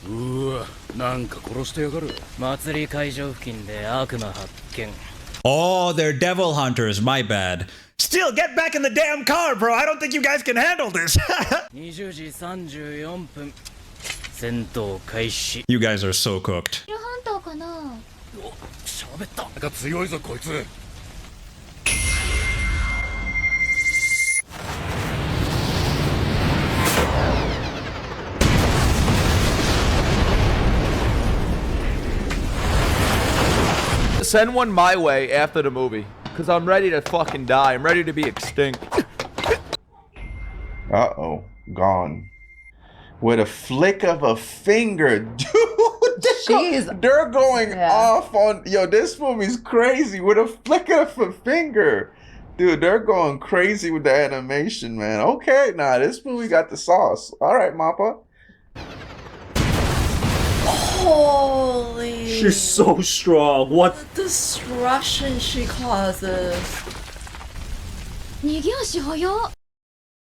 うわ、なんか殺してやがる。祭り会場付近で悪魔発見。 Oh, they're devil hunters. My bad. Still, get back in the damn car, bro. I don't think you guys can handle this. 20時34分戦闘開始。 You guys are so cooked. ハンターかな。お、喋った。なんか強いぞこいつ。Send one my way after the movie, cause I'm ready to fucking die. I'm ready to be extinct. Uh-oh. Gone. With a flick of a finger. Dude, they're going off on... Yo, this movie's crazy. With a flick of a finger. Dude, they're going crazy with the animation, man. Okay, nah, this movie got the sauce. All right, Mappa. Holy. She's so strong. What? The destruction she causes. 逃げ足早っ。